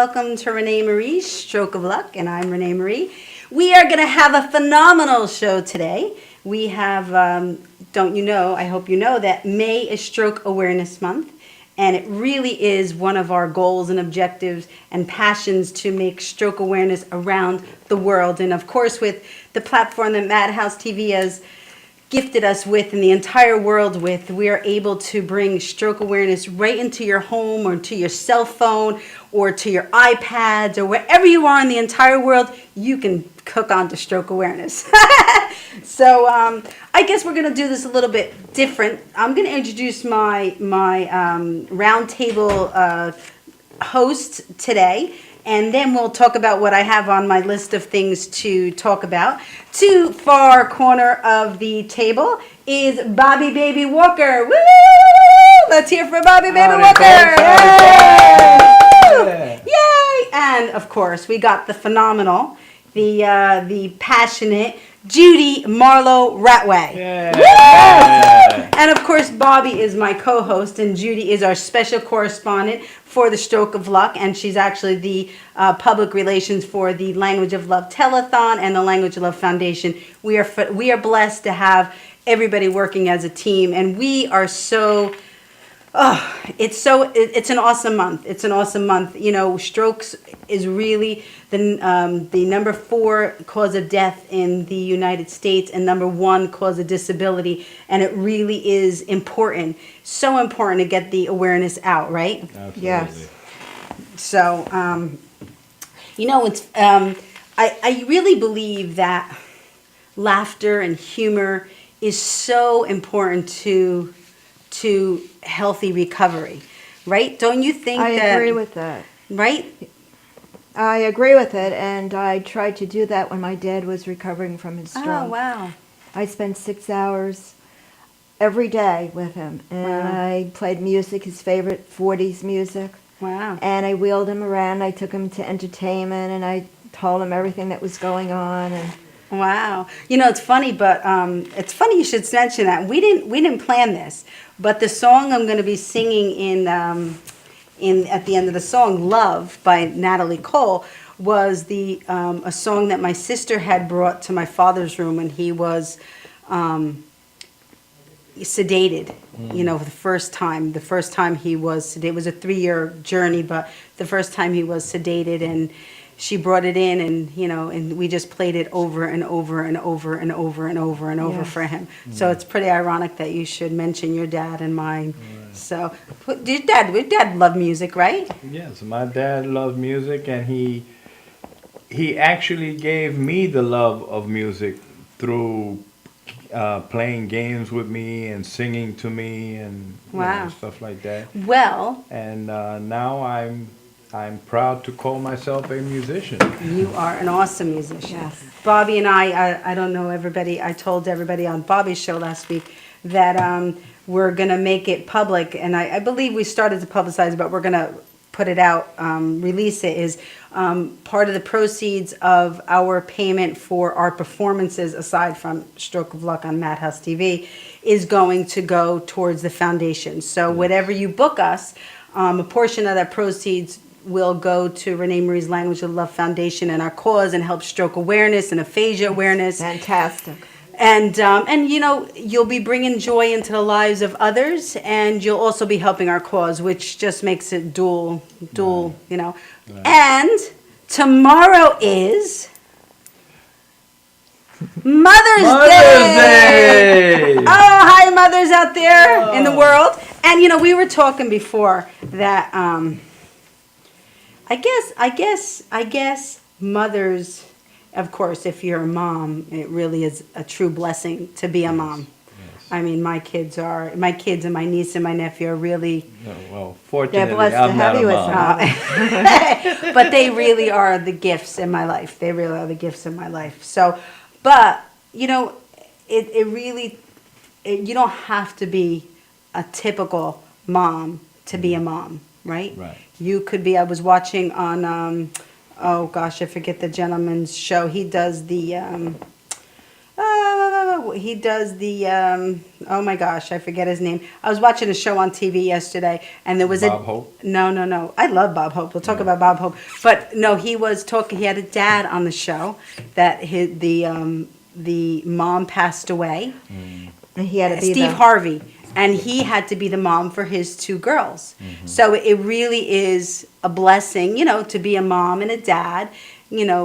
welcome to ReneMarie's Stroke of Luck, and I'm ReneMarie. We are going to have a phenomenal show today. We have, don't you know, I hope you know that May is Stroke Awareness Month, and it really is one of our goals and objectives and passions to make stroke awareness around the world. And of course, with the platform that Madhouse TV has gifted us with and the entire world with, we are able to bring stroke awareness right into your home or to your cell phone or to your iPads or wherever you are in the entire world. You can hook on to stroke awareness. So I guess we're going to do this a little bit different. I'm going to introduce my roundtable host today, and then we'll talk about what I have on my list of things to talk about. To far corner of the table is Bobby Baby Walker. Woo! Let's hear for Bobby Baby Walker. Yay! Yay! And of course, we got the phenomenal, the passionate Judy Marlowe Ratway. Yeah. And of course, Bobby is my co-host, and Judy is our special correspondent for the Stroke of Luck, and she's actually the public relations for the Language of Love Telethon and the Language of Love Foundation. We are blessed to have everybody working as a team, and we are so. Oh, it's an awesome month. It's an awesome month. You know, strokes is really the number 4 cause of death in the United States and number 1 cause of disability. And it really is important. So important to get the awareness out, right? Absolutely. Yes. So, you know, it's I really believe that laughter and humor is so important to healthy recovery, right? Don't you think I that? agree with that. Right? I agree with it, and I tried to do that when my dad was recovering from his stroke. Oh, wow. I spent 6 hours every day with him, and Wow. I played music, his favorite 40s music, Wow. and I wheeled him around. I took him to entertainment, and I told him everything that was going on. And Wow. You know, it's funny, but it's funny you should mention that. We didn't plan this, but the song I'm going to be singing in at the end of the song, "Love" by Natalie Cole, was a song that my sister had brought to my father's room when he was sedated. You know, the first time he was sedated. It was a 3-year journey, but the first time he was sedated, and she brought it in, and you know, and we just played it over and over and over and over and over and over for him. So it's pretty ironic that you should mention your dad and mine. Right. So, your dad loved music, right? Yes, my dad loved music, and he actually gave me the love of music through playing games with me and singing to me and Wow. stuff like that. Well, And now I'm proud to call myself a musician. you are an awesome musician. Yes. Bobby and I don't know everybody, I told everybody on Bobby's show last week that we're going to make it public, and I believe we started to publicize it, but we're going to put it out, release it, is part of the proceeds of our payment for our performances, aside from Stroke of Luck on Madhouse TV, is going to go towards the foundation. So whatever you book us, a portion of that proceeds will go to ReneMarie's Language of Love Foundation and our cause, and help stroke awareness and aphasia awareness. fantastic. And you know, you'll be bringing joy into the lives of others, and you'll also be helping our cause, which just makes it dual, you know. Right. And tomorrow is Mother's Day. Day! Oh, hi, mothers out there in the world. And you know, we were talking before that I guess mothers, of course, if you're a mom, it really is a true blessing to be a mom. Yes. I mean, my kids and my niece and my nephew are really, No, well, fortunately, blessed to I'm have not you a as a mom. mom. but they really are the gifts in my life. They really are the gifts in my life. So, but you know, you don't have to be a typical mom to be a mom, right? Right. You could be. I was watching on, oh gosh, I forget the gentleman's show. He does the he does the oh my gosh, I forget his name. I was watching a show on TV yesterday, and there was Bob Hope? No. I love Bob Hope. We'll talk about Bob Hope. But no, he was talking. He had a dad on the show that the mom passed away. And he had to be Steve Harvey, and he had to be the mom for his two girls. So it really is a blessing, to be a mom and a dad,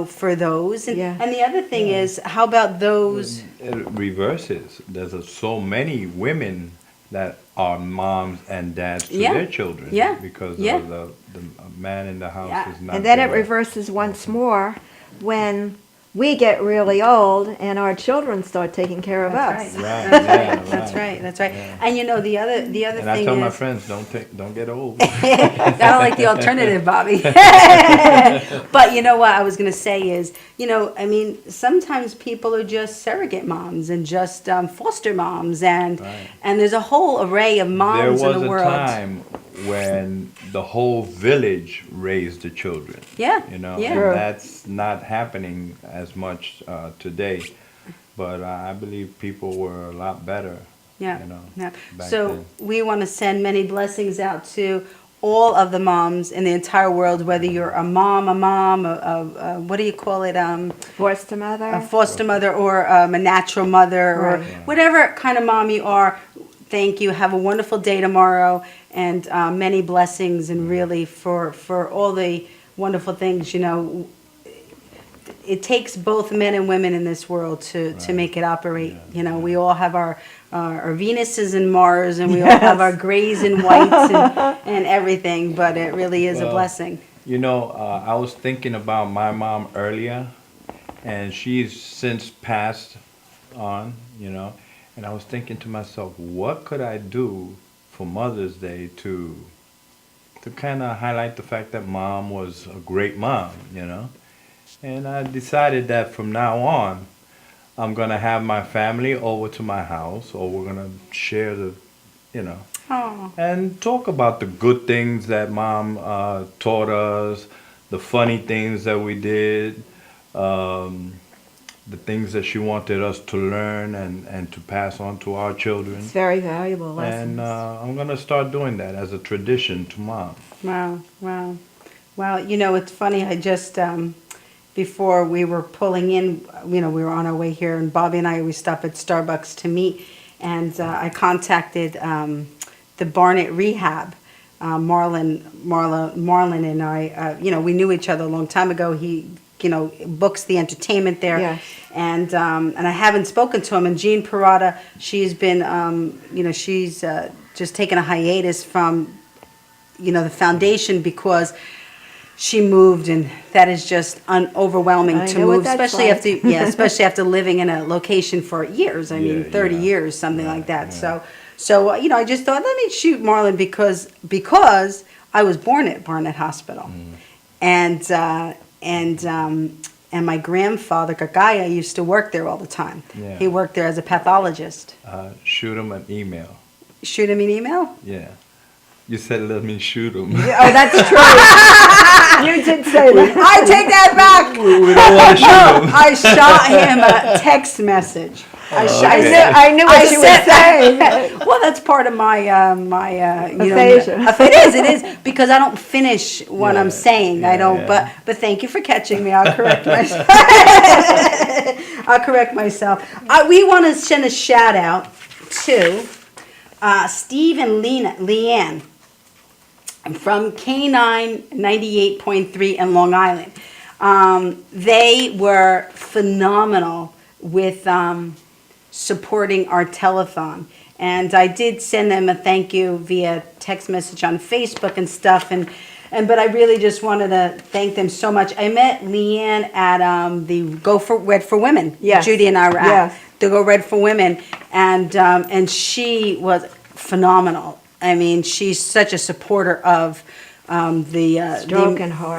for those. And, Yeah. and the other thing is, how about those? It reverses. There's so many women that are moms and dads to Yeah. their children. Yeah. Because Yeah. of the man in the house Yeah. is not And then it there. reverses once more when we get really old and our children start taking care of That's us. right. Right, That's yeah, right. That's right. right. That's right. Yeah. And the other And I thing tell my is, friends, don't get old. I don't like the alternative, Bobby. But you know what I was going to say is, sometimes people are just surrogate moms and just foster moms, and Right. and there's a whole array of There moms was in the a world. time when the whole village raised the children. Yeah, yeah. True. And that's not happening as much today. But I believe people were a lot better. Yeah, yeah. back So then. we want to send many blessings out to all of the moms in the entire world, whether you're a what do you call it? Forced to mother. A foster mother or a natural mother or Right. whatever kind of mom you are. Thank you. Have a wonderful day tomorrow, and many blessings, and really for all the wonderful things. It takes both men and women in this world to make it operate. We all have our Venuses and Mars, and we all have our grays and whites and everything, but it really is a Well, blessing. I was thinking about my mom earlier, and she's since passed on, and I was thinking to myself, what could I do for Mother's Day to kind of highlight the fact that Mom was a great mom, And I decided that from now on, I'm going to have my family over to my house, or we're going to share Oh, and talk about the good things that Mom taught us, the funny things that we did, the things that she wanted us to learn and to pass on to our children. It's very valuable lessons. And I'm going to start doing that as a tradition to Mom. wow. It's funny. I just before we were pulling in, we were on our way here, and Bobby and I always stop at Starbucks to meet, and I contacted the Barnet Rehab. Marlon and I, we knew each other a long time ago. He, books the entertainment there, Yes. and I haven't spoken to him. And Jean Parada, she's been, she's just taken a hiatus from, the foundation because she moved, and that is just overwhelming I to know what move, that's especially like. after especially after living in a location for years. I mean, Yeah, 30 yeah. years, something Right, like that. yeah. So I just thought, let me shoot Marlon because I was born at Barnet Hospital, and my grandfather Gagaya used to work there all the time. Yeah. He worked there as a pathologist. Shoot him an email. Shoot him an email. Yeah. You said let me shoot him. Oh, that's true. You did say that. I take that back. We don't want to shoot him. I shot him a text message. I knew what you were saying. Well, that's part of my Aphasia. It is because I don't finish what I'm saying. I don't. yeah. But thank you for catching me. I'll correct myself. We want to send a shout out to Steve and Leanne from K9 98.3 in Long Island. They were phenomenal with supporting our telethon. And I did send them a thank you via text message on Facebook and stuff. But I really just wanted to thank them so much. I met Leanne at the Go for Red for Women. Yes. Judy and I were at Yes. the Go Red for Women. And she was phenomenal. I mean, she's such a supporter of the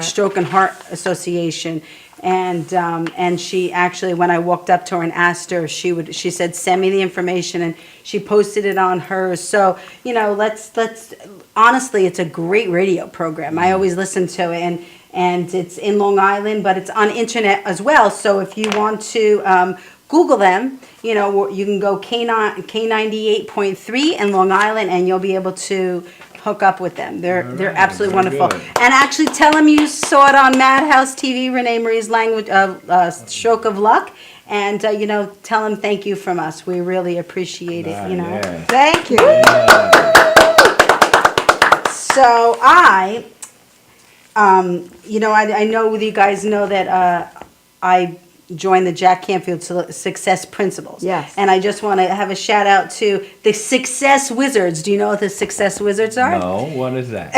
Stroke and Heart Association, and she actually, when I walked up to her and asked her, she said, send me the information, and she posted it on hers. So let's honestly, it's a great radio program. I always listen to it, and it's in Long Island, but it's on internet as well. So if you want to Google them. You know, you can go K98.3 in Long Island, and you'll be able to hook up with them. They're right, absolutely very wonderful. good. And actually, tell them you saw it on Madhouse TV, ReneMarie's language, Stroke of Luck, and tell them thank you from us. We really appreciate it. Yes. Thank you. So I know you guys know that I joined the Jack Canfield Success Principles. Yes. And I just want to have a shout out to the Success Wizards. Do you know what the Success Wizards are? No, what is that?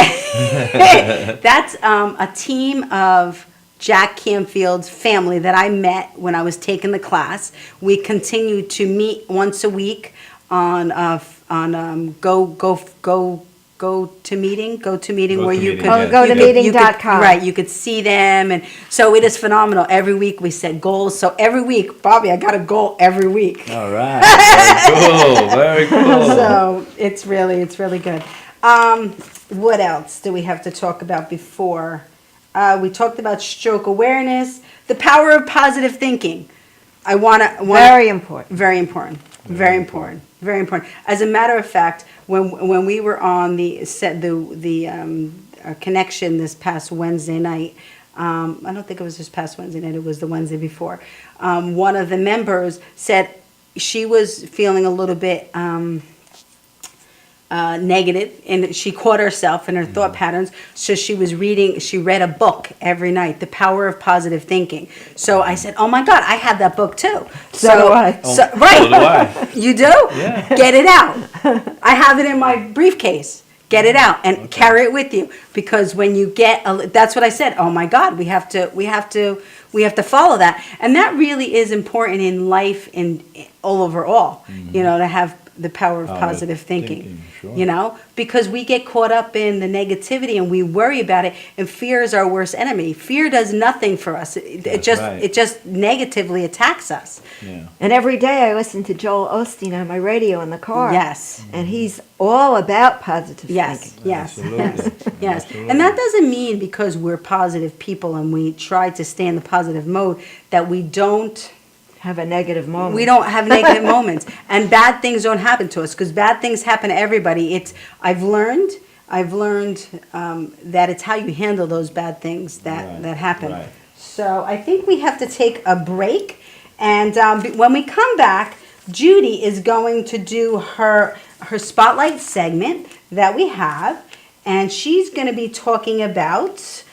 That's a team of Jack Canfield's family that I met when I was taking the class. We continue to meet once a week on go to meeting where you meeting, could yes. GoToMeeting.com. right, you could see them, and so it is phenomenal. Every week we set goals. So every week, Bobby, I got a goal every week. All right. Very cool. So it's really good. What else do we have to talk about before? We talked about stroke awareness, the power of positive thinking. Very important. Very important. Very important. Very important. As a matter of fact, when we were on the connection this past Wednesday night, I don't think it was this past Wednesday night. It was the Wednesday before. One of the members said she was feeling a little bit negative, and she caught herself in her thought patterns. So she read a book every night, The Power of Positive Thinking. So I said, oh my God, I have that book too. So do I. Right. So do I. You do? Yeah. Get it out. I have it in my briefcase. Get it out and carry it with you, because when you that's what I said. Oh my God, we have to follow that, and that really is important in life and all overall. To have the power of positive thinking. Sure. Because we get caught up in the negativity and we worry about it, and fear is our worst enemy. Fear does nothing for us. It just negatively attacks us. Yeah. And every day I listen to Joel Osteen on my radio in the car. Yes. And he's all about positive Yes, thinking. yes, Absolutely. yes. Absolutely. And that doesn't mean because we're positive people and we try to stay in the positive mode that we don't Have a negative moment. have negative moments, and bad things don't happen to us, because bad things happen to everybody. I've learned that it's how you handle those bad things that happen. right. So I think we have to take a break, and when we come back, Judy is going to do her spotlight segment that we have, and she's going to be talking about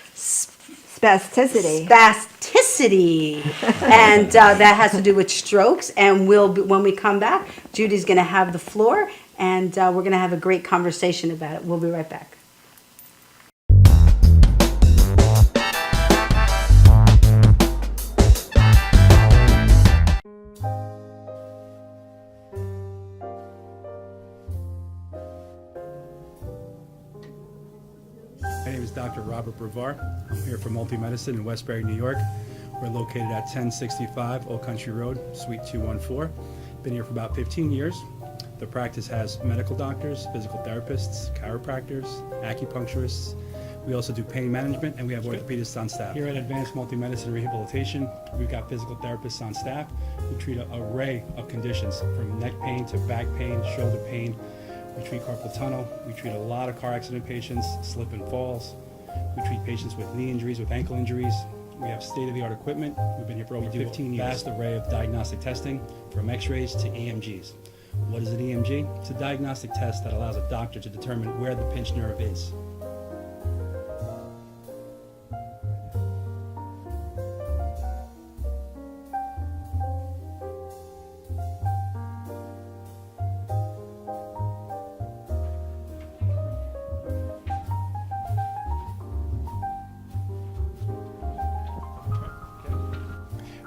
Spasticity. And that has to do with strokes. And when we come back, Judy's going to have the floor, and we're going to have a great conversation about it. We'll be right back. My name is Dr. Robert Brevard. I'm here for Multi-Medicine in Westbury, New York. We're located at 1065 Old Country Road, Suite 214. Been here for about 15 years. The practice has medical doctors, physical therapists, chiropractors, acupuncturists. We also do pain management, and we have orthopedists on staff. Here at Advanced Multi-Medicine Rehabilitation, we've got physical therapists on staff who treat an array of conditions, from neck pain to back pain, shoulder pain. We treat carpal tunnel. We treat a lot of car accident patients, slip and falls. We treat patients with knee injuries, with ankle injuries. We have state-of-the-art equipment. We've been here for over 15 years. Vast array of diagnostic testing, from x-rays to EMGs. What is an EMG? It's a diagnostic test that allows a doctor to determine where the pinched nerve is.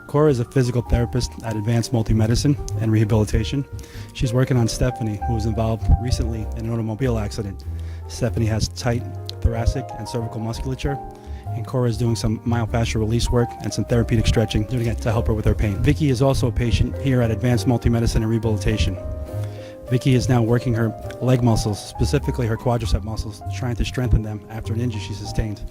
Cora is a physical therapist at Advanced Multi-Medicine and Rehabilitation. She's working on Stephanie, who was involved recently in an automobile accident. Stephanie has tight thoracic and cervical musculature, and Cora is doing some myofascial release work and some therapeutic stretching, doing it to help her with her pain. Vicky is also a patient here at Advanced Multi-Medicine and Rehabilitation. Vicky is now working her leg muscles, specifically her quadricep muscles, trying to strengthen them after an injury she sustained.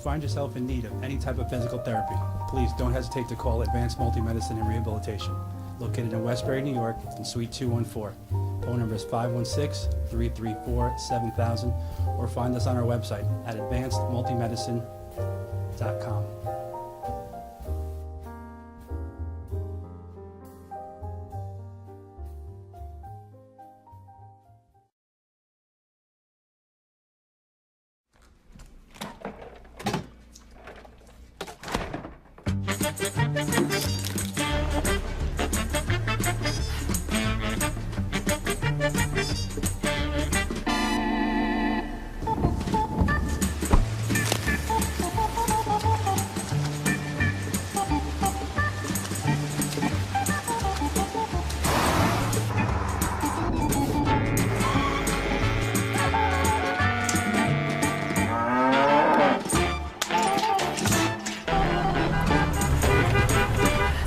find yourself in need of any type of physical therapy, please don't hesitate to call Advanced Multi-Medicine and Rehabilitation, located in Westbury, New York, in Suite 214. Phone number is 516-334-7000, or find us on our website at advancedmultimedicine.com.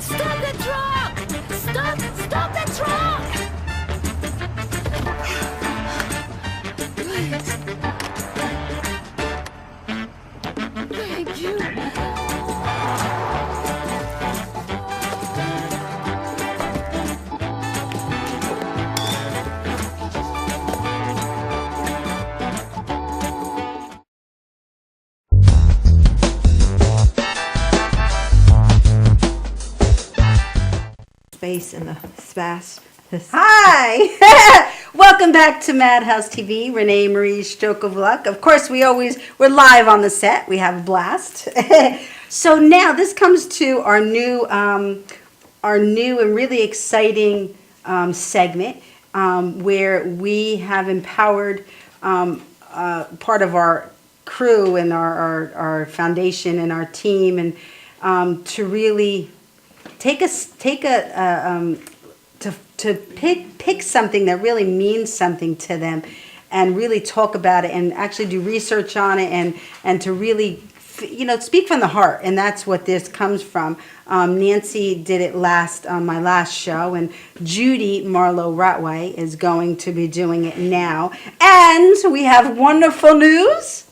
Stop the truck! Stop the truck! Please. Thank you. Space in the SPAS. Hi! Welcome back to Madhouse TV, ReneMarie's Stroke of Luck. Of course, we're live on the set. We have a blast. So now this comes to our new and really exciting segment where we have empowered part of our crew and our foundation and our team and to really to pick something that really means something to them and really talk about it and actually do research on it and to really speak from the heart, and that's what this comes from. Nancy did it on my last show, and Judy Marlowe Ratway is going to be doing it now. And we have wonderful news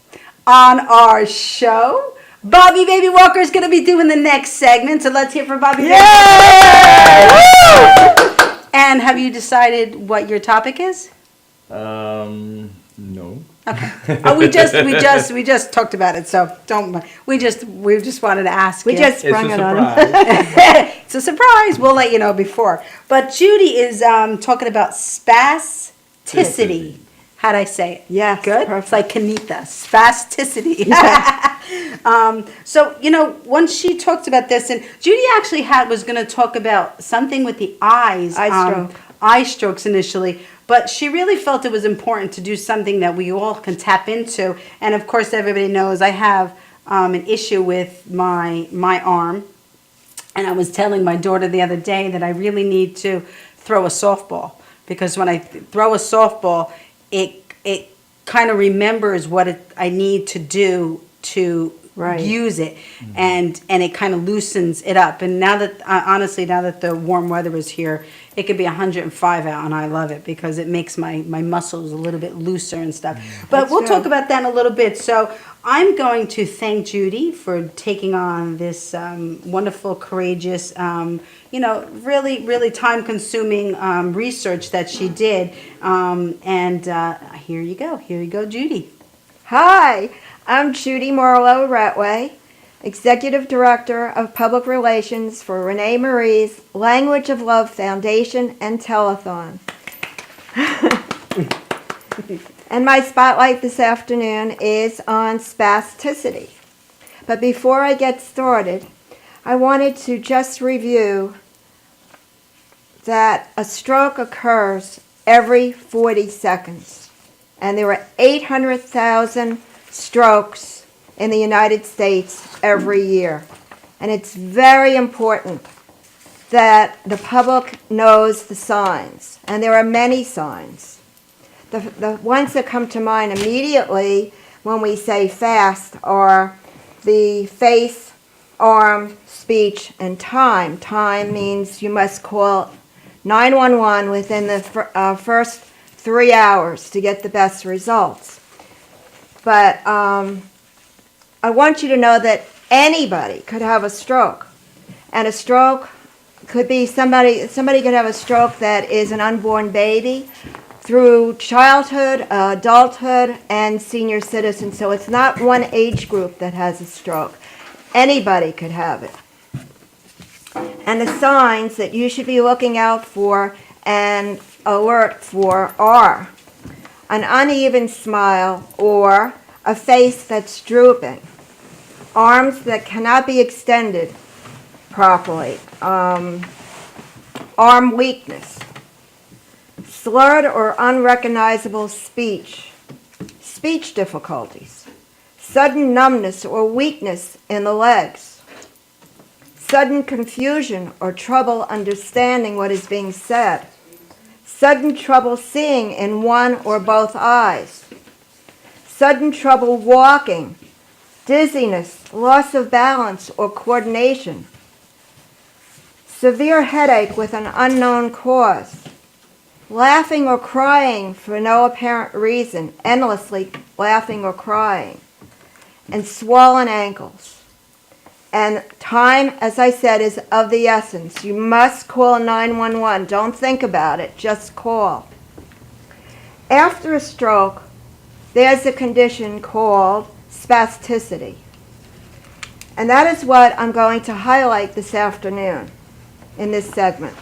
on our show. Bobby Baby Walker is going to be doing the next segment, so let's hear from Bobby. Yay! And have you decided what your topic is? No. Okay. Oh, we just talked about it, so don't. We just wanted to ask. We you. just sprung it on him. It's a surprise. We'll let you know before. But Judy is talking about spasticity. How'd I say it? Yes, Good? perfect. It's like Kanitha. Spasticity. So, once she talked about this, and Judy actually was going to talk about something with the eyes. Eye strokes initially. But she really felt it was important to do something that we all can tap into. And, of course, everybody knows I have an issue with my arm. And I was telling my daughter the other day that I really need to throw a softball. Because when I throw a softball, it kind of remembers what I need to do to use it, and it kind of loosens it up. And now that honestly, now that the warm weather is here, it could be 105 out, and I love it because it makes my muscles a little bit looser and stuff. But we'll talk about that in a little bit. So I'm going to thank Judy for taking on this wonderful, courageous, really, really time-consuming research that she did. And here you go, Judy. Hi, I'm Judy Marlowe Ratway, Executive Director of Public Relations for ReneMarie's Language of Love Foundation and Telethon. And my spotlight this afternoon is on spasticity. But before I get started, I wanted to just review that a stroke occurs every 40 seconds. And there are 800,000 strokes in the United States every year. And it's very important that the public knows the signs. And there are many signs. The ones that come to mind immediately when we say fast are the face, arm, speech, and time. Time means you must call 911 within the first 3 hours to get the best results. But I want you to know that anybody could have a stroke. And a stroke could be somebody could have a stroke that is an unborn baby through childhood, adulthood, and senior citizen. So it's not one age group that has a stroke. Anybody could have it. And the signs that you should be looking out for and alert for are an uneven smile or a face that's drooping, arms that cannot be extended properly, arm weakness, slurred or unrecognizable speech, speech difficulties, sudden numbness or weakness in the legs, sudden confusion or trouble understanding what is being said, sudden trouble seeing in one or both eyes, sudden trouble walking, dizziness, loss of balance or coordination, severe headache with an unknown cause, laughing or crying for no apparent reason, endlessly laughing or crying, and swollen ankles. And time, as I said, is of the essence. You must call 911. Don't think about it. Just call. After a stroke, there's a condition called spasticity. And that is what I'm going to highlight this afternoon in this segment.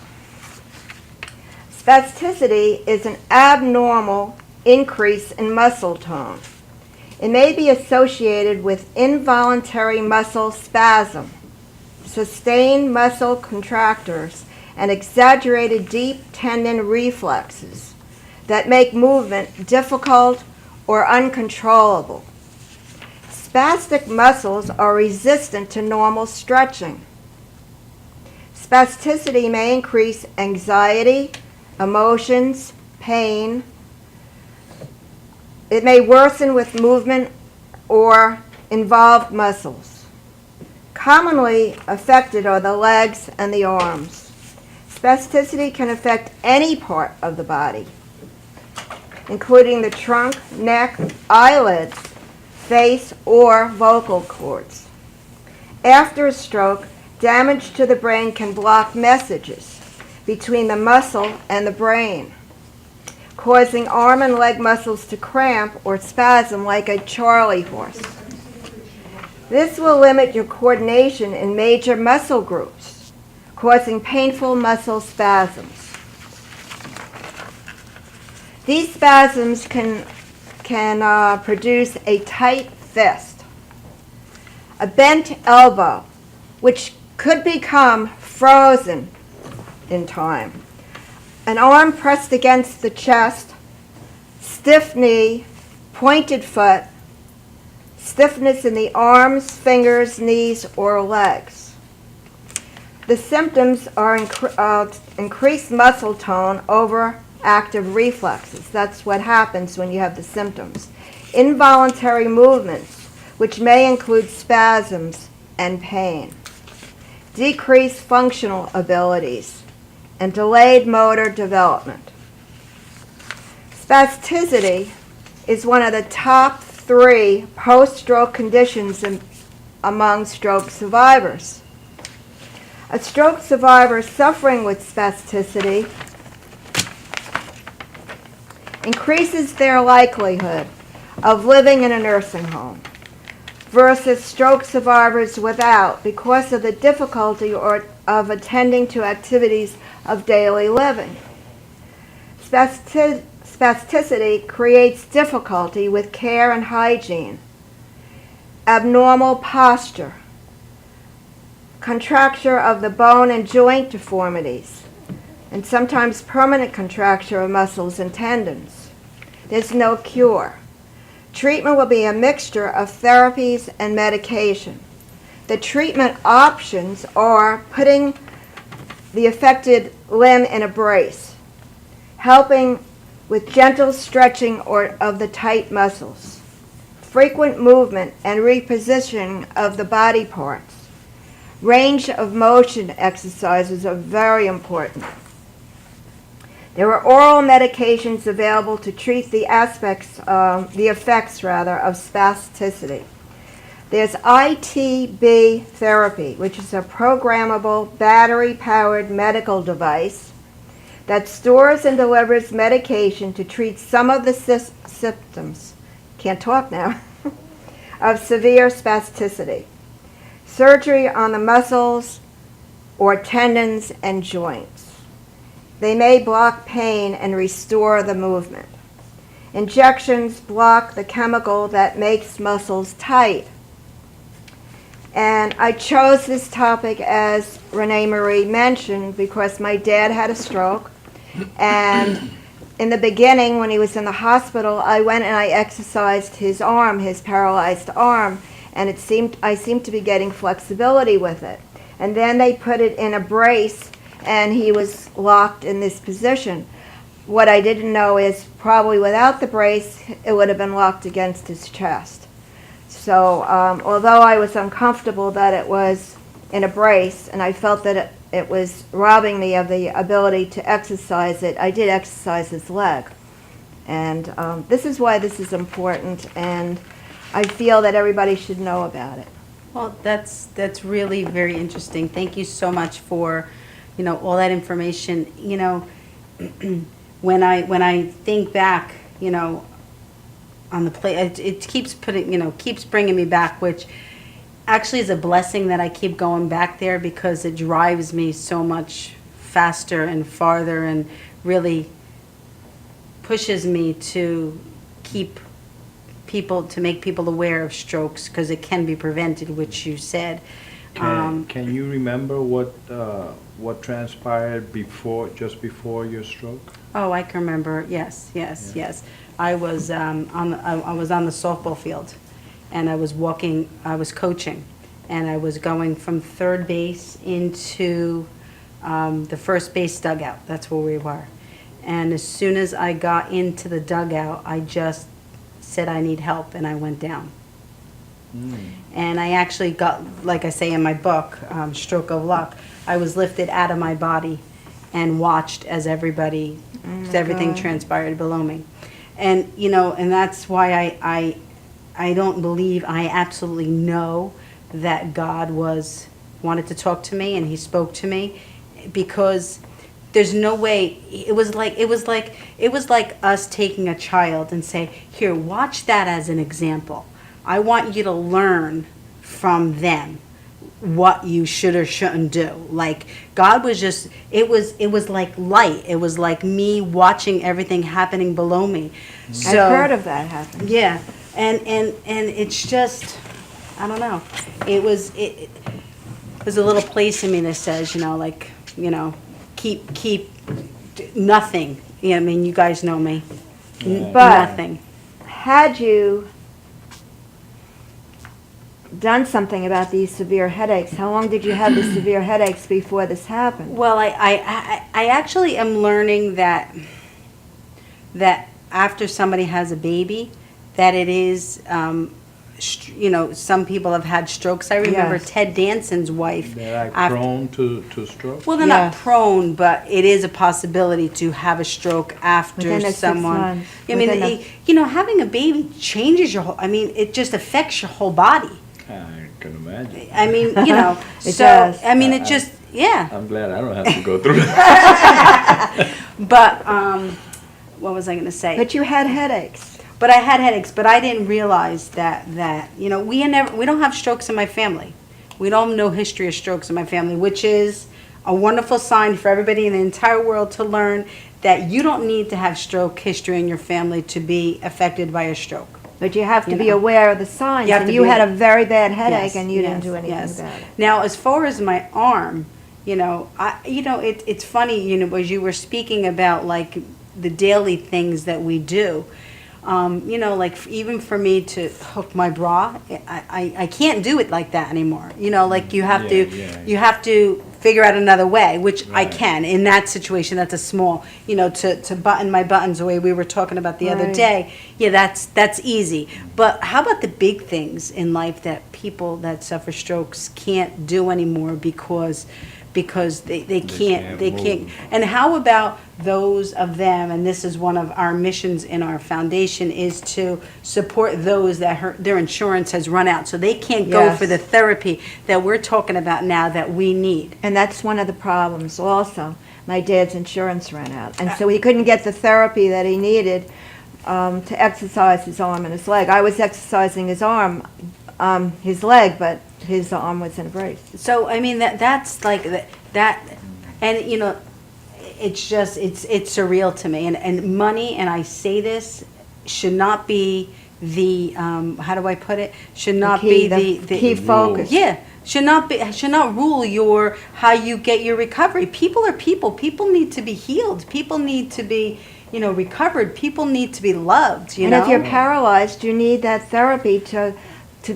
Spasticity is an abnormal increase in muscle tone. It may be associated with involuntary muscle spasm, sustained muscle contractures, and exaggerated deep tendon reflexes that make movement difficult or uncontrollable. Spastic muscles are resistant to normal stretching. Spasticity may increase anxiety, emotions, pain. It may worsen with movement or involved muscles. Commonly affected are the legs and the arms. Spasticity can affect any part of the body, including the trunk, neck, eyelids, face, or vocal cords. After a stroke, damage to the brain can block messages between the muscle and the brain, causing arm and leg muscles to cramp or spasm like a Charlie horse. This will limit your coordination in major muscle groups, causing painful muscle spasms. These spasms can produce a tight fist, a bent elbow, which could become frozen in time, an arm pressed against the chest, stiff knee, pointed foot, stiffness in the arms, fingers, knees, or legs. The symptoms are increased muscle tone over active reflexes. That's what happens when you have the symptoms. Involuntary movements, which may include spasms and pain. Decreased functional abilities and delayed motor development. Spasticity is one of the top 3 post-stroke conditions among stroke survivors. A stroke survivor suffering with spasticity increases their likelihood of living in a nursing home versus stroke survivors without, because of the difficulty of attending to activities of daily living. Spasticity creates difficulty with care and hygiene, abnormal posture, contracture of the bone and joint deformities, and sometimes permanent contracture of muscles and tendons. There's no cure. Treatment will be a mixture of therapies and medication. The treatment options are putting the affected limb in a brace, helping with gentle stretching of the tight muscles, frequent movement and repositioning of the body parts. Range of motion exercises are very important. There are oral medications available to treat the effects of spasticity. There's ITB therapy, which is a programmable battery-powered medical device that stores and delivers medication to treat some of the symptoms, can't talk now, of severe spasticity. Surgery on the muscles or tendons and joints. They may block pain and restore the movement. Injections block the chemical that makes muscles tight. And I chose this topic, as ReneMarie mentioned, because my dad had a stroke. And in the beginning, when he was in the hospital, I went and I exercised his arm, his paralyzed arm, and I seemed to be getting flexibility with it. And then they put it in a brace, and he was locked in this position. What I didn't know is probably without the brace, it would have been locked against his chest. So although I was uncomfortable that it was in a brace, and I felt that it was robbing me of the ability to exercise it, I did exercise his leg. And this is why this is important, and I feel that everybody should know about it. Well, that's really very interesting. Thank you so much for, all that information. When I think back, on the play, it keeps keeps bringing me back, which actually is a blessing that I keep going back there, because it drives me so much faster and farther, and really pushes me to make people aware of strokes, because it can be prevented, which you said. Can you remember what transpired just before your stroke? Oh, I can remember. Yes. I was on the softball field, and I was coaching, and I was going from third base into the first base dugout. That's where we were. And as soon as I got into the dugout, I just said, I need help, and I went down. And I actually got, like I say in my book, Stroke of Luck, I was lifted out of my body and watched as everything transpired below me. And, and that's why I don't believe, I absolutely know that God wanted to talk to me, and he spoke to me, because there's no way. It was like us taking a child and say, here, watch that as an example. I want you to learn from them what you should or shouldn't do. Like, God was just, it was like light. It was like me watching everything happening below me. So, I've heard of that happen. yeah, and it's just, I don't know. There's a little place in me that says, keep nothing. Yeah, I mean, you guys know me. But Nothing. had you done something about these severe headaches, how long did you have the severe headaches before this happened? Well, I actually am learning that after somebody has a baby, that it is, some people have had strokes. I remember Yes. Ted Danson's wife. They're after- prone to stroke? Well, they're not Yes. prone, but it is a possibility to have a stroke after Within the 6 someone. months. I mean, Within having a baby changes your whole. I mean, it just affects your whole body. I can imagine. I mean, It so does. I mean, it just yeah. I'm glad I don't have to go through that. But what was I going to say? But you had headaches. But I had headaches, but I didn't realize that we don't have strokes in my family. We don't have no history of strokes in my family, which is a wonderful sign for everybody in the entire world to learn that you don't need to have stroke history in your family to be affected by a stroke. But you have to You be know. aware of the signs. You have And to you be- had a very bad headache, Yes, and you didn't yes, do anything yes. about it. Now, as far as my arm, it's funny, as you were speaking about like the daily things that we do. Like even for me to hook my bra, I can't do it like that anymore. Like you have Yeah. you have to figure out another way, which I Right. can. In that situation, that's a small, to button my buttons the way we were talking about the other Right. day. Yeah, that's easy. But how about the big things in life that people that suffer strokes can't do anymore because because they can't, move. and how about those of them, and this is one of our missions in our foundation, is to support those that their insurance has run out, so they can't go Yes. for the therapy that we're talking about now that we need. And that's one of the problems also. My dad's insurance ran out, and so he couldn't get the therapy that he needed to exercise his arm and his leg. I was exercising his arm, his leg, but his arm was in a brace. So, I mean, that's like that, and, you know, it's just, it's surreal to me. And money, and I say this, should not be the, how do I put it? Should not be the key focus. Yeah, should not rule how you get your recovery. People are people. People need to be healed. People need to be, you know, recovered. People need to be loved, you And know? if you're paralyzed, you need that therapy to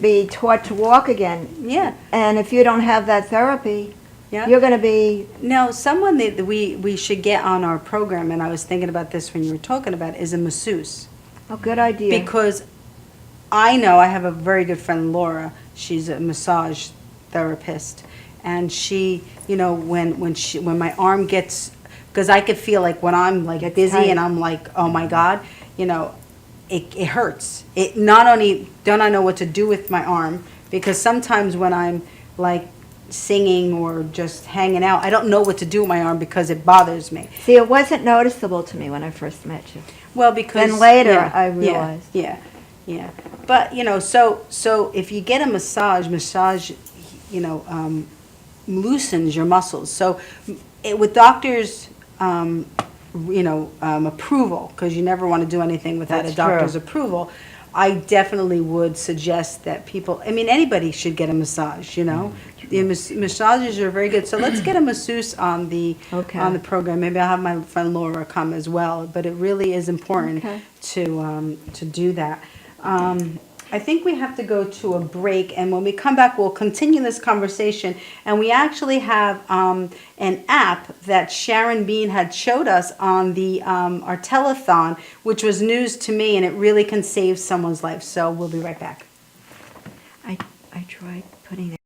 be taught to walk again. Yeah. And if you don't have that therapy, Yeah. you're going to be, Now, someone that we should get on our program, and I was thinking about this when you were talking about it, is a masseuse. a good idea. Because I know I have a very good friend, Laura. She's a massage therapist, and she, you know, when my arm gets, because I could feel like when I'm like Gets busy tight. and I'm like, oh my God, you know, it hurts. It not only don't I know what to do with my arm, because sometimes when I'm like singing or just hanging out, I don't know what to do with my arm because it bothers me. See, it wasn't noticeable to me when I first met you. Well, because Then later yeah, I realized. Yeah. But you know, so if you get a massage, you know, loosens your muscles. So with doctors, you know, approval, because you never want to do anything without That's a doctor's true. approval. I definitely would suggest that people. I mean, anybody should get a massage. You know, the massages are very good. So let's get a masseuse on the Okay. on the program. Maybe I'll have my friend Laura come as well. But it really is important Okay. to do that. I think we have to go to a break, and when we come back, we'll continue this conversation. And we actually have an app that Sharon Bean had showed us on the our telethon, which was news to me, and it really can save someone's life. So we'll be right back. I tried putting it.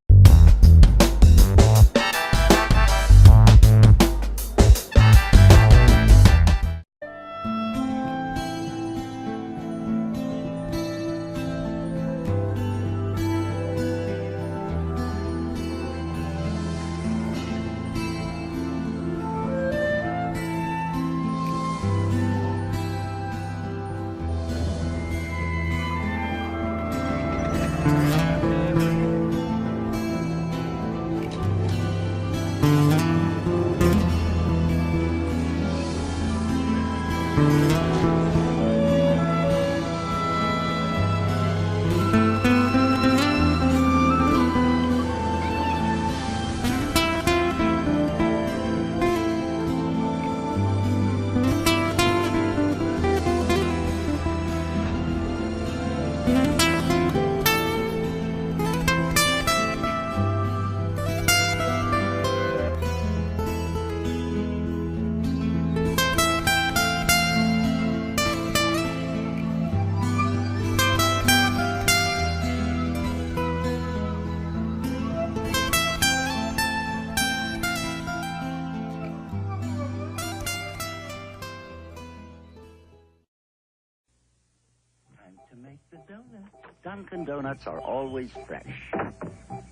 To make the donut. Dunkin' Donuts are always fresh.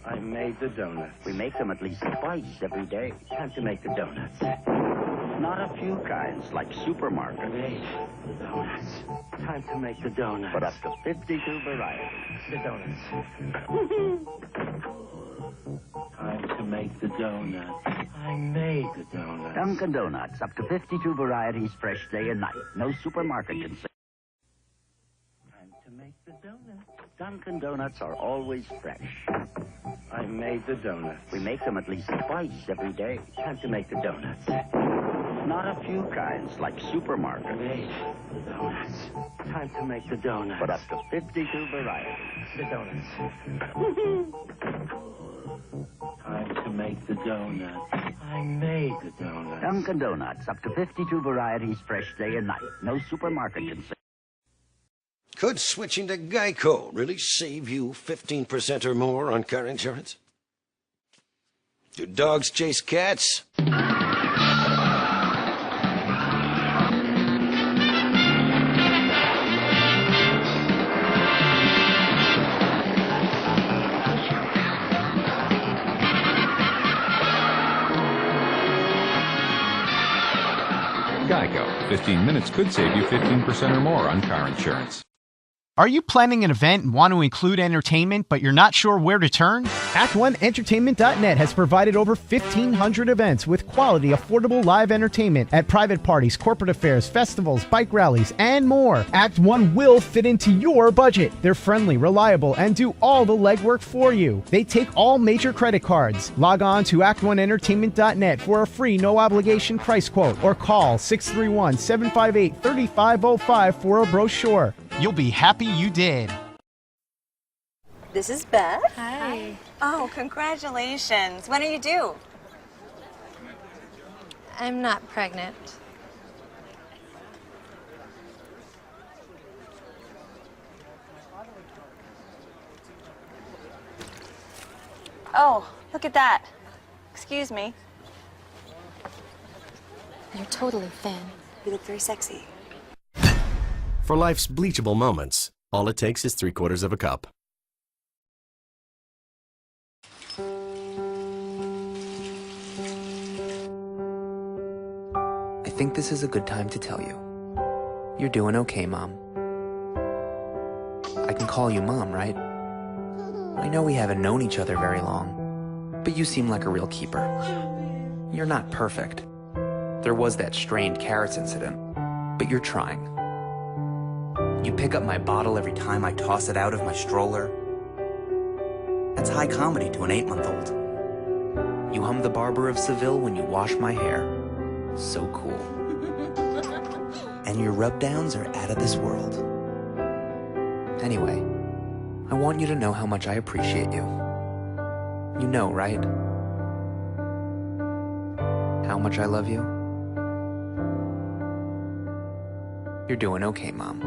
I made the donuts. We make them at least twice every day. Time to make the donuts. Not a few kinds, like supermarket. Made the donuts. Time to make the donuts. But up to 52 varieties. The donuts. Time to make the donuts. I made the donuts. Dunkin' Donuts, up to 52 varieties, fresh day and night. No supermarket can say. To make the donuts. Dunkin' Donuts are always fresh. I made the donuts. We make them at least twice every day. Time to make the donuts. Not a few kinds, like supermarket. Made the donuts. Time to make the donuts. But up to 52 varieties. The donuts. Time to make the donuts. I made the donuts. Dunkin' Donuts, up to 52 varieties, fresh day and night. No supermarket can say. Could switching to Geico really save you 15% or more on car insurance? Do dogs chase cats? Geico. 15 minutes could save you 15% or more on car insurance. Are you planning an event and want to include entertainment, but you're not sure where to turn? Act1Entertainment.net has provided over 1,500 events with quality, affordable live entertainment at private parties, corporate affairs, festivals, bike rallies, and more. Act 1 will fit into your budget. They're friendly, reliable, and do all the legwork for you. They take all major credit cards. Log on to Act1Entertainment.net for a free, no-obligation price quote, or call 631-758-3505 for a brochure. You'll be happy you did. This is Beth. Hi. Oh, congratulations. When are you due? I'm not pregnant. Oh, look at that. Excuse me. You're totally thin. You look very sexy. For life's bleachable moments, all it takes is 3/4 of a cup. I think this is a good time to tell you. You're doing okay, Mom. I can call you Mom, right? I know we haven't known each other very long, but you seem like a real keeper. You're not perfect. There was that strained carrots incident, but you're trying. You pick up my bottle every time I toss it out of my stroller. That's high comedy to an 8-month-old. You hum the Barber of Seville when you wash my hair. So cool. And your rub-downs are out of this world. Anyway, I want you to know how much I appreciate you. You know, right? How much I love you? You're doing okay, Mom.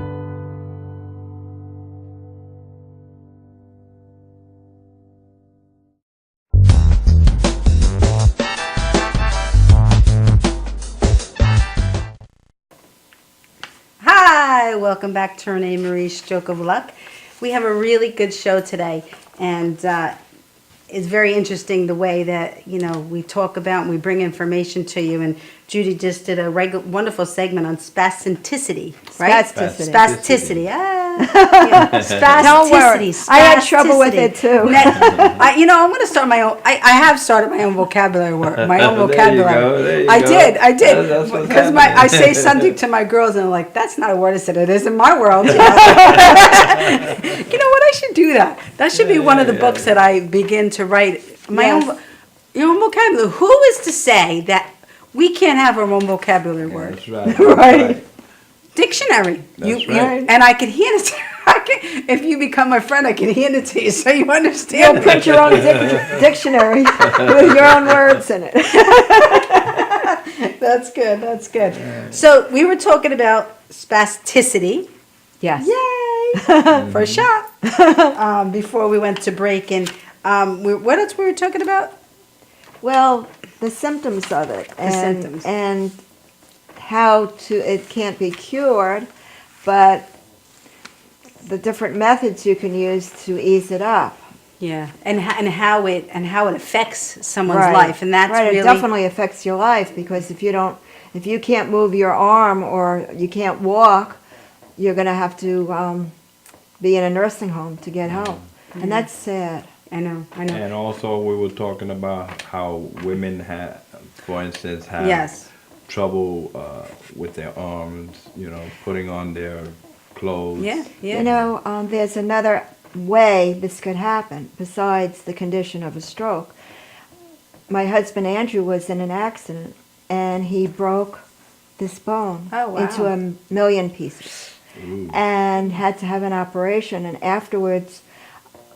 Hi, welcome back to ReneMarie's Stroke of Luck. We have a really good show today, and it's very interesting the way that, you know, we talk about and we bring information to you. And Judy just did a wonderful segment on spasticity, right? Spasticity. Spasticity. Yeah, spasticity. Don't worry. I had trouble with it too. I'm going to start my own. I have started my own vocabulary word. My own vocabulary. There you I go. did. That's what's Because happening. I say something to my girls and they're like, "That's not a word." I said, "It is in my world." You know, you know what? I should do that. That should be one of the books that I begin to write. My own vocabulary. Who is to say that we can't have our own vocabulary word? That's right. Right. Dictionary. That's right. And I can hand it to you. If you become my friend, I can hand it to you so you understand. You'll print your own dictionary with your own words in it. That's good. That's good. So we were talking about spasticity. Yes. Yay! For a shot. Before we went to break, and what else we were talking about? Well, the symptoms of it. Symptoms. And how it can't be cured, but the different methods you can use to ease it up. Yeah, and how it affects someone's Right. life, and that's right. really It definitely affects your life, because if you can't move your arm or you can't walk, you're going to have to be in a nursing home to get help, and that's sad. I know. And also we were talking about how women have, for instance, have Yes. trouble with their arms, you know, putting on their clothes. Yeah. You know, there's another way this could happen besides the condition of a stroke. My husband Andrew was in an accident, and he broke this bone into 1,000,000 pieces. Ooh. And had to have an operation, and afterwards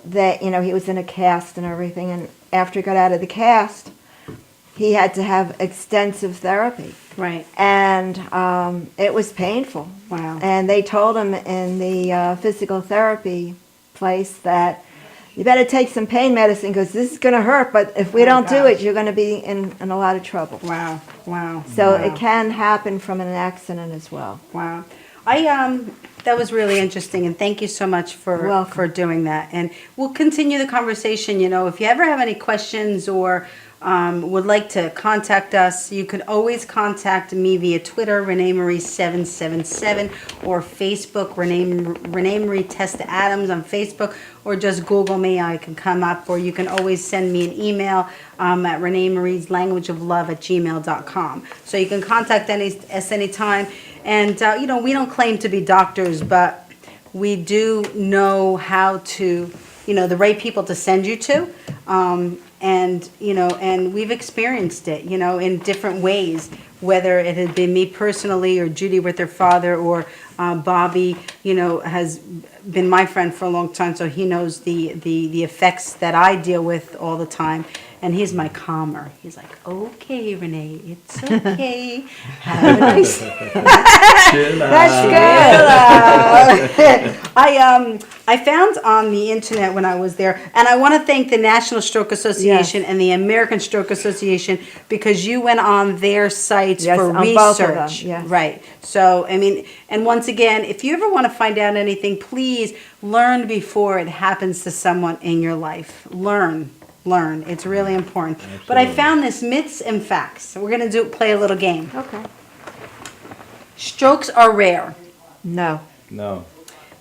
he was in a cast and everything, and after he got out of the cast he had to have extensive therapy. Right. And it was painful. Wow. And they told him in the physical therapy place that you better take some pain medicine because this is going to hurt, but if we don't do it, you're going to be in a lot of trouble. Wow, wow. So wow. it can happen from an accident as well. Wow. That was really interesting, and thank you so much for doing that. And we'll continue the conversation. You know, if you ever have any questions or would like to contact us, you can always contact me via Twitter, ReneMarie777, or Facebook, ReneMarie Testa Adams on Facebook, or just Google me. I can come up, or you can always send me an email at ReneMarie'sLanguageOfLove@gmail.com. So you can contact us anytime. And, you know, we don't claim to be doctors, but we do know how to, you know, the right people to send you to. And, you know, and we've experienced it, you know, in different ways, whether it had been me personally or Judy with her father or Bobby, you know, has been my friend for a long time, so he knows the effects that I deal with all the time. And he's my calmer. He's like, okay, Renee, it's okay. Have a nice Chill out. That's good. I found on the internet when I was there, and I want to thank the National Stroke Association and the American Stroke Association because you went on their sites for on research. both of them, yes. Right. So, I mean, and once again, if you ever want to find out anything, please learn before it happens to someone in your life. Learn. It's really important. Absolutely. But I found this myths and facts. So we're going to play a little game. Okay. Strokes are rare. No. No.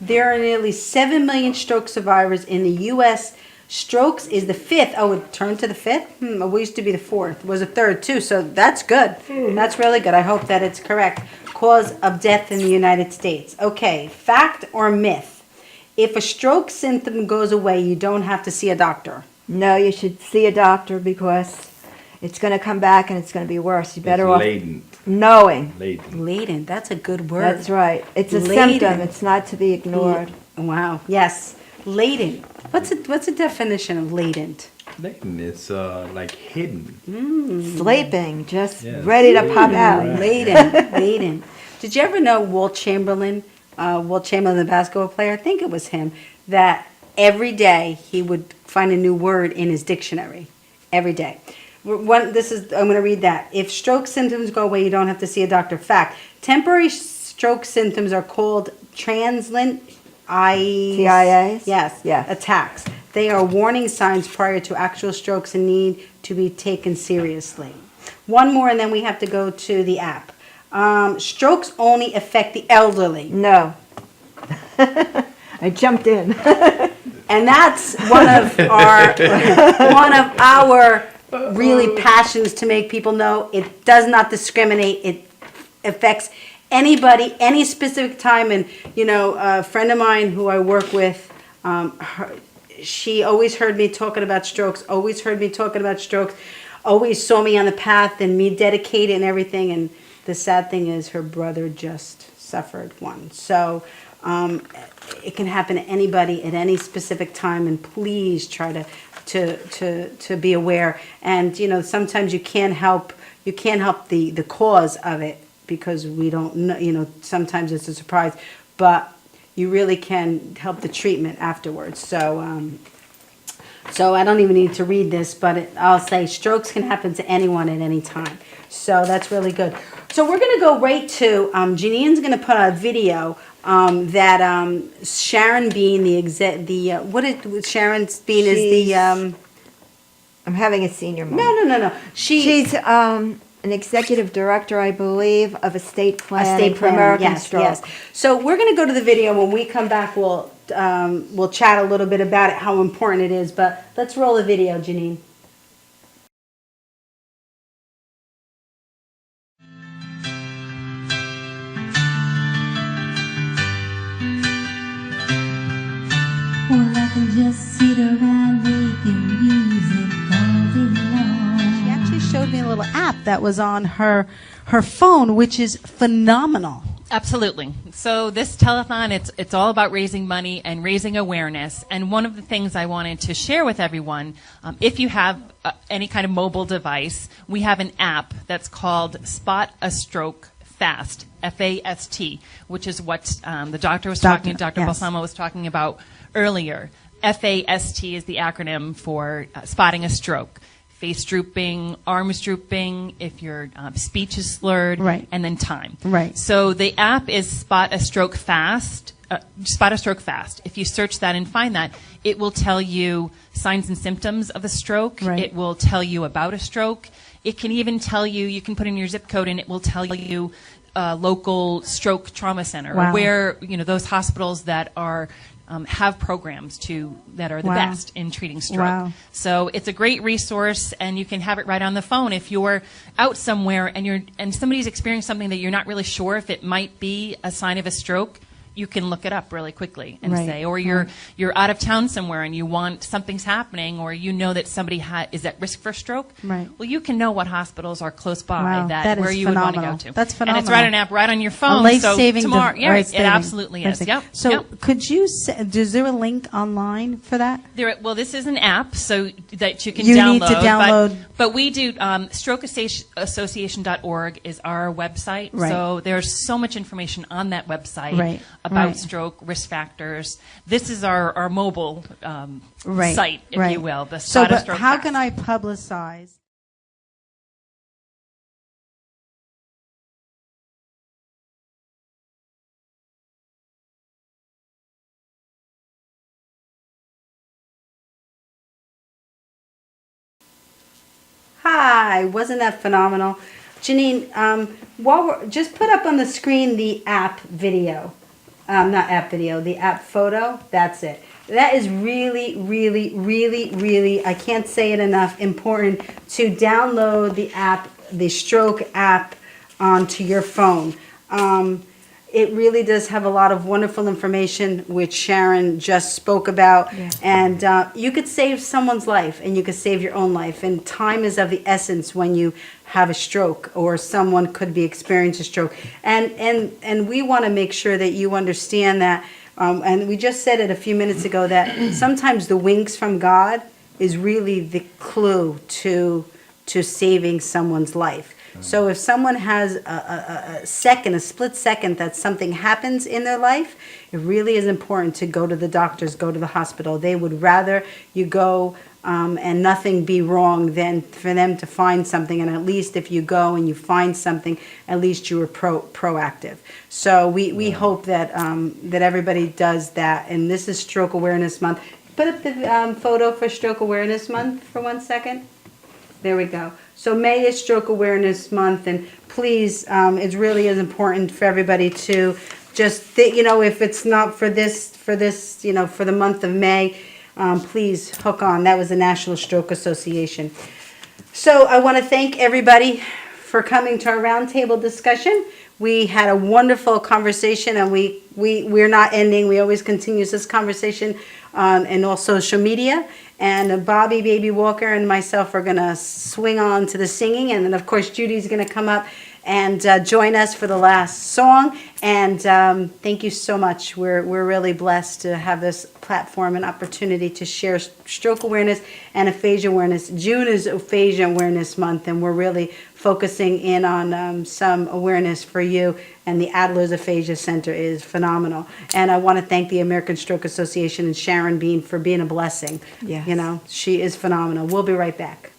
There are nearly 7 million stroke survivors in the U.S. Strokes is the fifth. Oh, it turned to the fifth? It used to be the fourth. It was a third, too. So that's good. That's really good. I hope that it's correct. Cause of death in the United States. Okay, fact or myth? If a stroke symptom goes away, you don't have to see a doctor. No, you should see a doctor because it's going to come back and it's going to be worse. You better It's off latent. knowing. Latent. That's a good word. That's right. It's a Latent. symptom. It's not to be ignored. Wow. Yes. Latent. What's a definition of latent? Latent. It's like hidden. Sleeping, just Yes. ready to pop out. Right. Latent. Did you ever know Walt Chamberlain, the basketball player? I think it was him, that every day he would find a new word in his dictionary. Every day. I'm going to read that. If stroke symptoms go away, you don't have to see a doctor. Fact. Temporary stroke symptoms are called transient TIAs? Yes. Attacks. They are warning signs prior to actual strokes and need to be taken seriously. One more, and then we have to go to the app. Strokes only affect the elderly. No. I jumped in. And that's one of our really passions to make people know it does not discriminate. It affects anybody, any specific time. And, you know, a friend of mine who I work with, she always heard me talking about strokes, always saw me on the path and me dedicated and everything. And the sad thing is her brother just suffered one. So it can happen to anybody at any specific time, and please try to be aware. And you know, sometimes you can't help the cause of it because we don't know. You know, sometimes it's a surprise, but you really can help the treatment afterwards. So I don't even need to read this, but I'll say strokes can happen to anyone at any time. So that's really good. So we're going to go right to Janine's going to put out a video that Sharon Bean, Sharon Bean is the. I'm having a senior moment. No. She's an executive director, I believe, of estate planning for American Stroke. Yes. So we're going to go to the video. When we come back, we'll chat a little bit about it, how important it is. But let's roll the video, Janine. Well, I can just sit around making music all day long. She actually showed me a little app that was on her phone, which is phenomenal. Absolutely. So this telethon, it's all about raising money and raising awareness. And one of the things I wanted to share with everyone, if you have any kind of mobile device, we have an app that's called Spot a Stroke Fast, F-A-S-T, which is what the doctor was Dr. yes. Balsamo was talking about earlier. FAST is the acronym for spotting a stroke. Face drooping, arms drooping, if your speech is slurred, Right. and then time. Right. So the app is Spot a Stroke Fast. Spot a Stroke Fast. If you search that and find that, it will tell you signs and symptoms of a stroke. Right. It will tell you about a stroke. It can even tell you, you can put in your zip code and it will tell you local stroke trauma center, Wow. or where, those hospitals that are have programs that are the Wow. best in treating stroke. Wow. So it's a great resource, and you can have it right on the phone. If you're out somewhere and somebody's experiencing something that you're not really sure if it might be a sign of a stroke, you can look it up really quickly and Right. say, or you're out of town somewhere and you want something's happening, or you know that somebody is at risk for stroke. Right. Well, you can know what hospitals are close by Wow, that where is you would want to phenomenal. go to. That's And it's right phenomenal. an app right on your A phone. life-saving So tomorrow, dev- yeah, it life-saving. absolutely is. Yep. So Yep. could you is there a link online for that? Well, this is an app so that you can You download. need to download- But we do, strokeassociation.org is our website. Right. So there's so much information on that website Right. about Right. stroke, risk factors. This is our mobile Right. site, if right. you will. The So, Spot a but Stroke how Fast. can I publicize? Hi, wasn't that phenomenal? Janine, just put up on the screen the app video. Not app video, the app photo. That's it. That is really, really, really, really, I can't say it enough, important to download the app, the stroke app, onto your phone. It really does have a lot of wonderful information, which Sharon just spoke about. Yeah. And you could save someone's life, and you could save your own life. And time is of the essence when you have a stroke, or someone could be experiencing a stroke. And we want to make sure that you understand that. And we just said it a few minutes ago, that sometimes the winks from God is really the clue to saving someone's life. So if someone has a split second that something happens in their life, it really is important to go to the doctors, go to the hospital. They would rather you go and nothing be wrong than for them to find something. And at least if you go and you find something, at least you were proactive. So we hope that that everybody does that. And this is Stroke Awareness Month. Put up the photo for Stroke Awareness Month for 1 second. There we go. So May is Stroke Awareness Month, and please, it really is important for everybody to just, if it's not for this, for the month of May, please hook on. That was the National Stroke Association. So I want to thank everybody for coming to our roundtable discussion. We had a wonderful conversation, and we're not ending. We always continue this conversation and all social media. And Bobby Baby Walker and myself are going to swing on to the singing. And then, of course, Judy's going to come up and join us for the last song. And thank you so much. We're really blessed to have this platform and opportunity to share stroke awareness and aphasia awareness. June is Aphasia Awareness Month, and we're really focusing in on some awareness for you. And the Adler's Aphasia Center is phenomenal. And I want to thank the American Stroke Association and Sharon Bean for being a blessing. Yes. She is phenomenal. We'll be right back.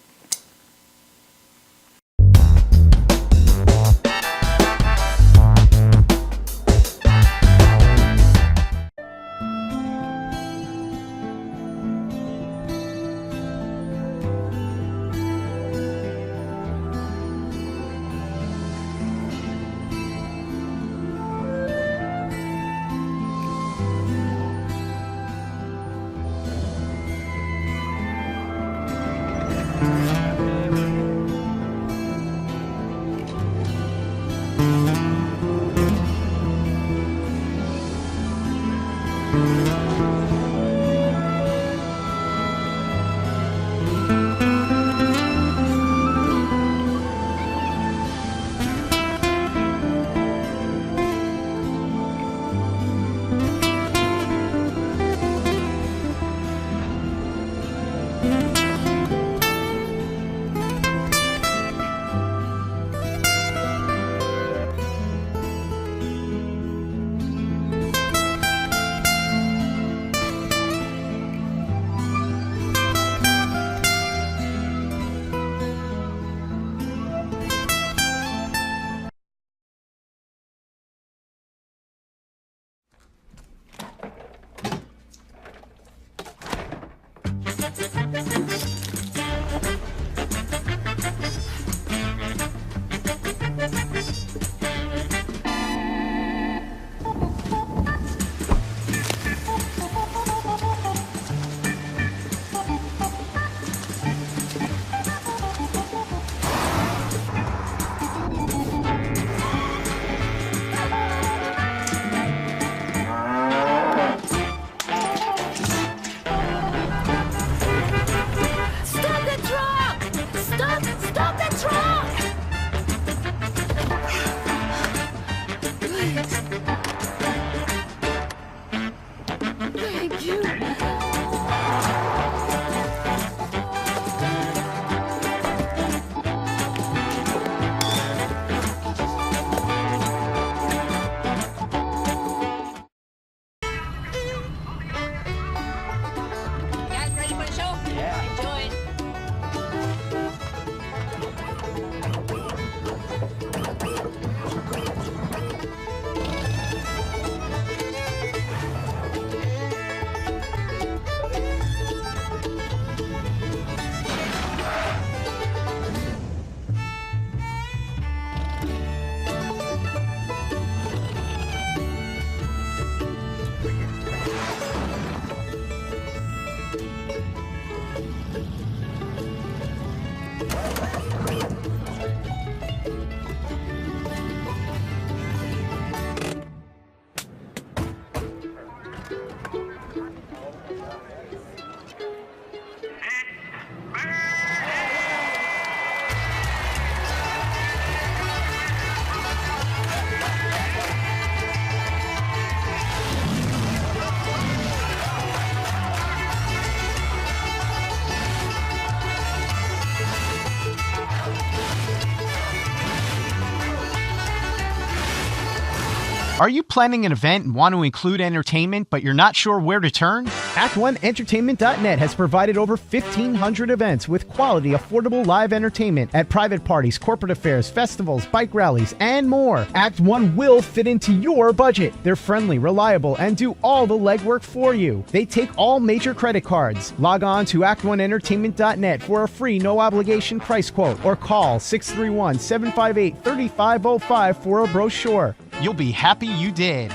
Are you planning an event and want to include entertainment, but you're not sure where to turn? Act1Entertainment.net has provided over 1,500 events with quality, affordable live entertainment at private parties, corporate affairs, festivals, bike rallies, and more. Act 1 will fit into your budget. They're friendly, reliable, and do all the legwork for you. They take all major credit cards. Log on to Act1Entertainment.net for a free, no-obligation price quote or call 631-758-3505 for a brochure. You'll be happy you did.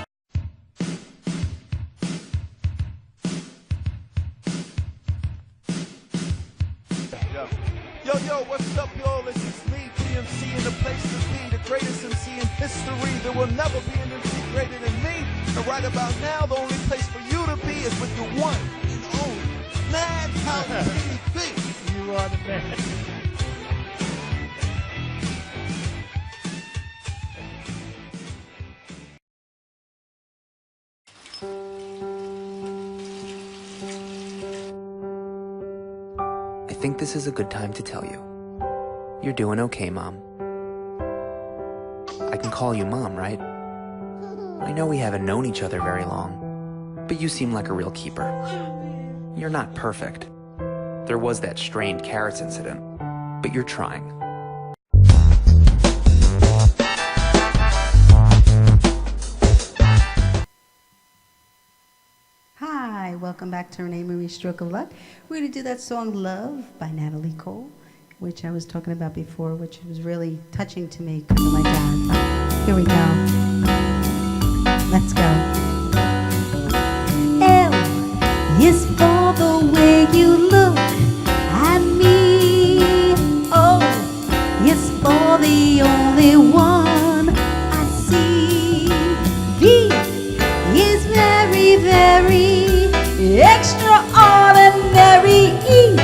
Yo, what's up, y'all? This is me, PMC, in the place to be, the greatest MC in history. There will never be an MC greater than me. And right about now, the only place for you to be is with the one and only Madhouse TV. You are the man. I think this is a good time to tell you. You're doing okay, Mom. I can call you Mom, right? I know we haven't known each other very long, but you seem like a real keeper. You're not perfect. There was that strained carrots incident, but you're trying. Hi, welcome back to ReneMarie Stroke of Luck. We're going to do that song Love by Natalie Cole, which I was talking about before, which was really touching to me because of my dad. Here we go. Let's go. L is for the way you look at me. O is for the only one I see. V is very, very extraordinary. E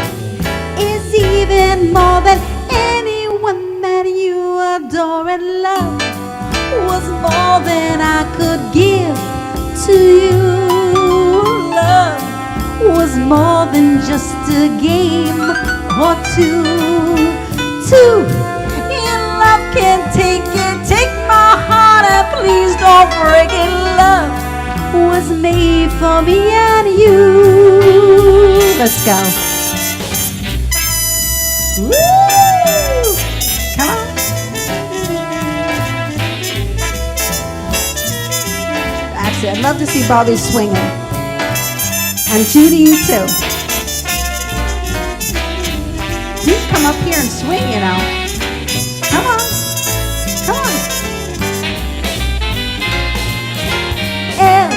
is even more than anyone that you adore, and love was more than I could give to you. Love was more than just a game or two. Your love can take my heart, and please don't break it. Love was made for me and you. Let's go. Woo! Come on. That's it. I'd love to see Bobby swinging. And Judy, you too. You come up here and swing, you know. Come on. Come on. L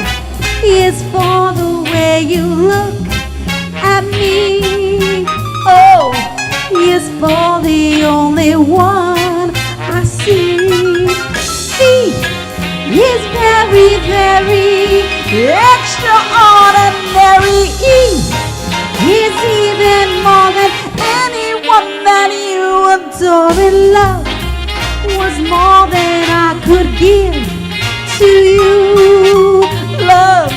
is for the way you look at me. O is for the only one I see. C is very, very extraordinary. E is even more than anyone that you adore, and love was more than I could give to you. Love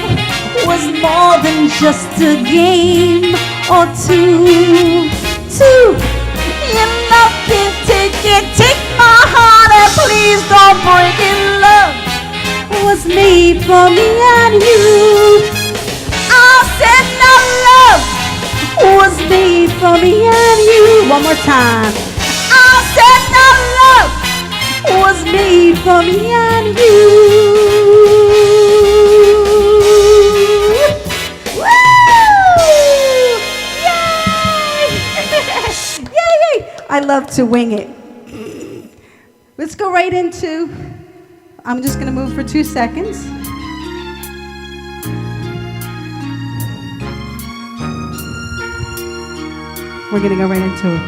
was more than just a game or two. Your love can take my heart, and please don't break it. Love was made for me and you. I said no, love was made for me and you. One more time. I said no, love was made for me and you. I love to wing it. Let's go right into, I'm just going to move for 2 seconds. We're going to go right into it.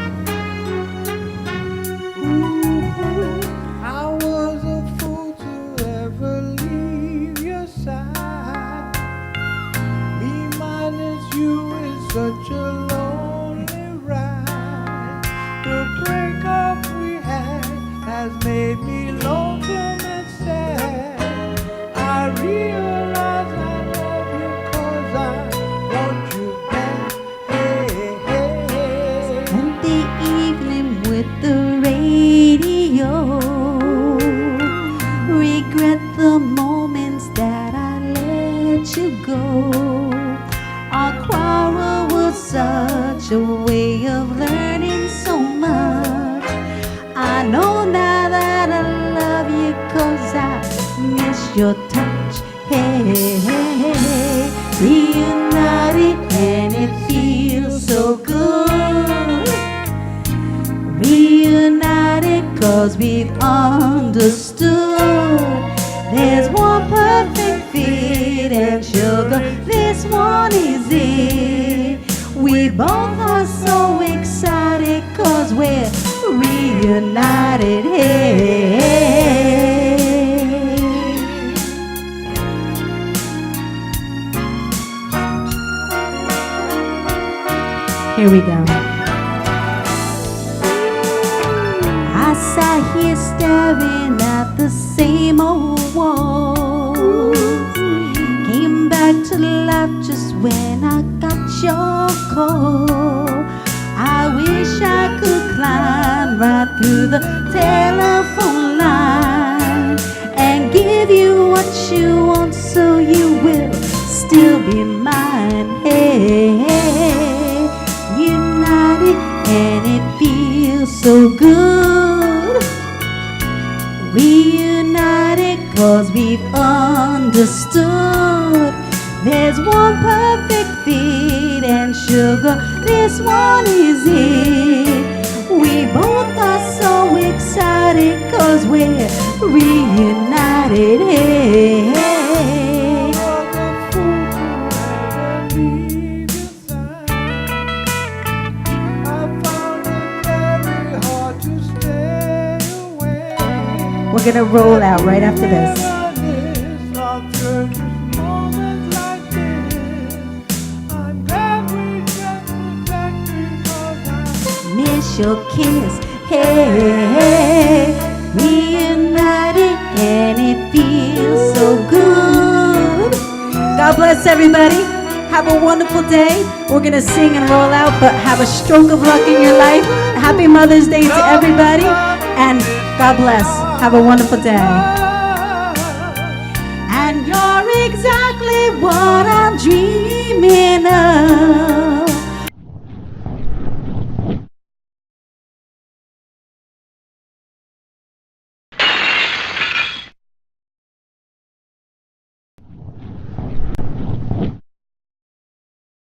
I was a fool to ever leave your side. Me minus you is such a lonely ride. The breakup we had has made me lonesome and sad. I realize I love you 'cause I want you back. Hey, hey, hey. And the evening with the radio, regret the moment your touch. Hey, hey, hey, reunited and it feels so good. Reunited 'cause we've understood there's one perfect fit and sugar, this one is it. We both are so excited 'cause we're reunited. Hey. Here we go. I sat here staring at the same old wall. Came back to life just when I got your call. I wish I could climb right through the telephone line and give you what you want so you will still be mine. Hey, united and it feels so good. Reunited 'cause we've understood there's one perfect fit and sugar, this one is it. We both are so excited 'cause we're reunited. Hey, hey. We're gonna roll out right after this. Miss your kiss, hey, reunited and it feels so good. God bless everybody. Have a wonderful day. We're gonna sing and roll out, but have a stroke of luck in your life. Happy Mother's Day to everybody, and God bless. Have a wonderful day. And you're exactly what I'm dreaming of.